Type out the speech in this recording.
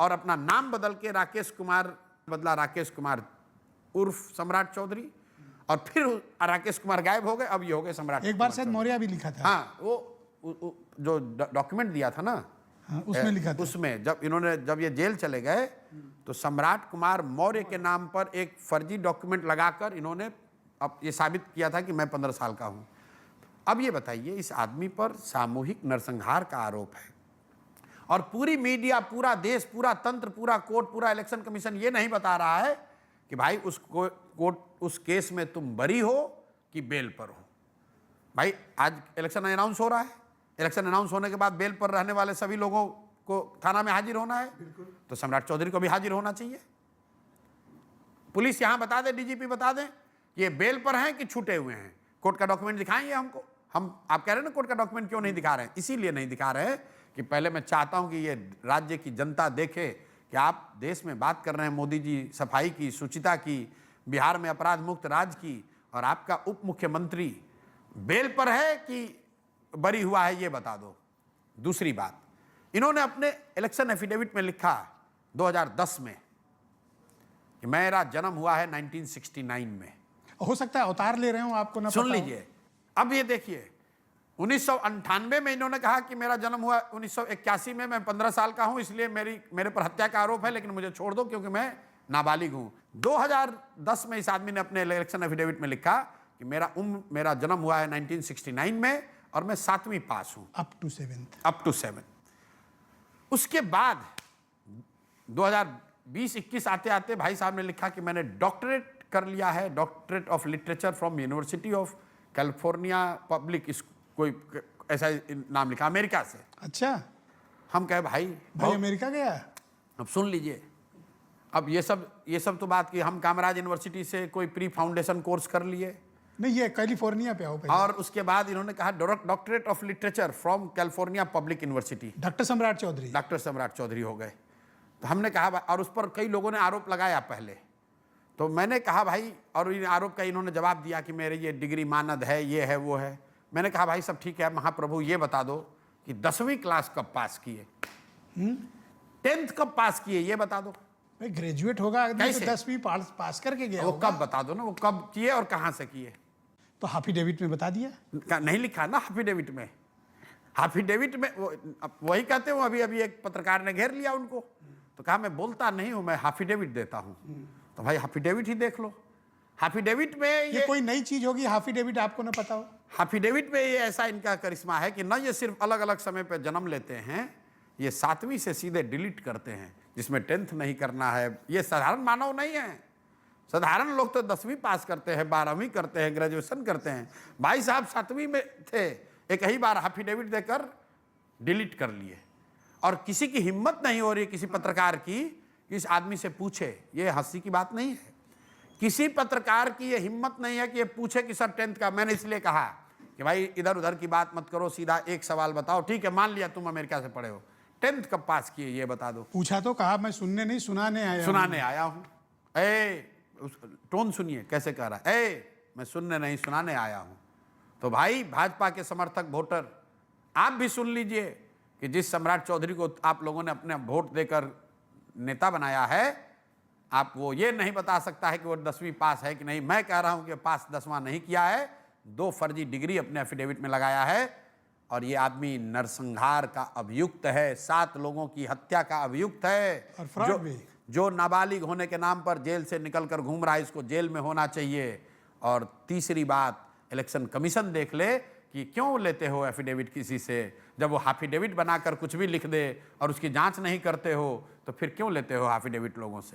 और अपना नाम बदल के राकेश कुमार बदला, राकेश कुमार उर्फ सम्राट चौधरी, और फिर राकेश कुमार गायब हो गए, अब ये हो गए सम्राट। एक बार शायद मौर्य भी लिखा था। हाँ, वो जो डॉक्यूमेंट दिया था ना, हाँ, उसमें लिखा था। उसमें जब ये जेल चले गए तो सम्राट कुमार मौर्य के नाम पर एक फर्जी डॉक्यूमेंट लगाकर इन्होंने अब ये साबित किया था कि मैं 15 साल का हूं। अब ये बताइए, इस आदमी पर सामूहिक नरसंहार का आरोप है और पूरी मीडिया, पूरा देश, पूरा तंत्र, पूरा कोर्ट, पूरा इलेक्शन कमीशन ये नहीं बता रहा है कि भाई उस केस में तुम बरी हो कि बेल पर हो। भाई आज इलेक्शन अनाउंस हो रहा है, इलेक्शन अनाउंस होने के बाद बेल पर रहने वाले सभी लोगों को थाना में हाजिर होना है, तो सम्राट चौधरी को भी हाजिर होना चाहिए। पुलिस यहां बता दे, डीजीपी बता दें ये बेल पर हैं कि छूटे हुए हैं, कोर्ट का डॉक्यूमेंट दिखाएंगे हमको। आप कह रहे हैं ना कोर्ट का डॉक्यूमेंट क्यों नहीं दिखा रहे हैं? इसीलिए नहीं दिखा रहे हैं कि पहले मैं चाहता हूं कि ये राज्य की जनता देखे कि आप देश में बात कर रहे हैं मोदी जी सफाई की, शुचिता की, बिहार में अपराध मुक्त राज्य की, और आपका उप मुख्यमंत्री बेल पर है कि बरी हुआ है, ये बता दो। दूसरी बात, इन्होंने अपने इलेक्शन एफिडेविट में लिखा 2010 में कि मेरा जन्म हुआ है 1969 में। हो सकता है अवतार ले रहे हो, आपको ना सुन पता हो। लीजिए, अब ये देखिए, 1998 में इन्होंने कहा कि मेरा जन्म हुआ 1981 में, मैं 15 साल का हूं, इसलिए मेरे पर हत्या का आरोप है, लेकिन मुझे छोड़ दो क्योंकि मैं नाबालिग हूं। 2010 में इस आदमी ने अपने इलेक्शन एफिडेविट में लिखा कि मेरा जन्म हुआ है 1969 में और मैं 7वीं पास हूं, अप टू 7। उसके बाद 2020-21 आते आते भाई साहब ने लिखा कि मैंने डॉक्टरेट कर लिया है, doctorate of literature from university of California public, कोई ऐसा नाम लिखा, अमेरिका से। अच्छा, हम कहे भाई अमेरिका गया। अब सुन लीजिए, अब ये सब तो बात की, हम कामराज यूनिवर्सिटी से कोई प्री फाउंडेशन कोर्स कर लिए, नहीं ये कैलिफोर्निया पे आओ पहले। और उसके बाद इन्होंने कहा doctorate of literature from California public university. Doctor सम्राट चौधरी हो गए। तो हमने कहा, और उस पर कई लोगों ने आरोप लगाया पहले, तो मैंने कहा भाई, और इन आरोप का इन्होंने जवाब दिया कि मेरे ये डिग्री मानद है, ये है, वो है। मैंने कहा भाई सब ठीक है, महाप्रभु ये बता दो कि 10वीं क्लास कब पास किए, 10th कब पास किए, ये बता दो। भाई ग्रेजुएट होगा आदमी तो 10वीं पास करके गया वो होगा। कब बता दो ना, वो कब किए और कहां से किए। तो हाफिडेविट में बता दिया, नहीं लिखा ना हाफिडेविट में। हाफिडेविट में वही कहते हो, अभी एक पत्रकार ने घेर लिया उनको, तो कहा मैं बोलता नहीं हूं, मैं हाफिडेविट देता हूं। तो भाई हाफिडेविट ही देख लो। हाफिडेविट में ये कोई नई चीज होगी, हाफिडेविट आपको ना पता हो। हाफिडेविट में ये ऐसा इनका करिश्मा है कि न ये सिर्फ अलग अलग समय पर जन्म लेते हैं, ये 7वीं से सीधे डिलीट करते हैं, जिसमें 10th नहीं करना है। ये साधारण मानव नहीं है। साधारण लोग तो 10वीं पास करते हैं, 12वीं करते हैं, ग्रेजुएशन करते हैं। भाई साहब 7वीं में थे, एक ही बार हाफिडेविट देकर डिलीट कर लिए। और किसी की हिम्मत नहीं हो रही किसी पत्रकार की कि इस आदमी से पूछे। ये हंसी की बात नहीं है, किसी पत्रकार की ये हिम्मत नहीं है कि ये पूछे कि सर 10th का। मैंने इसलिए कहा कि भाई इधर उधर की बात मत करो, सीधा एक सवाल बताओ। ठीक है, मान लिया तुम अमेरिका से पढ़े हो, 10th कब पास किए ये बता दो। पूछा तो कहा मैं सुनने नहीं सुनाने आया हूं। टोन सुनिए कैसे कह रहा है, मैं सुनने नहीं सुनाने आया हूं। तो भाई भाजपा के समर्थक वोटर, आप भी सुन लीजिए कि जिस सम्राट चौधरी को आप लोगों ने अपने वोट देकर नेता बनाया है, आप वो ये नहीं बता सकता है कि वो 10वीं पास है कि नहीं। मैं कह रहा हूं कि पास 10वां नहीं किया है, 2 फर्जी डिग्री अपने एफिडेविट में लगाया है, और ये आदमी नरसंहार का अभियुक्त है, 7 लोगों की हत्या का अभियुक्त है, और फ्रॉड भी। जो नाबालिग होने के नाम पर जेल से निकलकर घूम रहा है, इसको जेल में होना चाहिए। और तीसरी बात, इलेक्शन कमीशन देख ले कि क्यों लेते हो एफिडेविट किसी से। जब वो हाफिडेविट बनाकर कुछ भी लिख दे और उसकी जांच नहीं करते हो, तो फिर क्यों लेते हो हाफिडेविट लोगों से।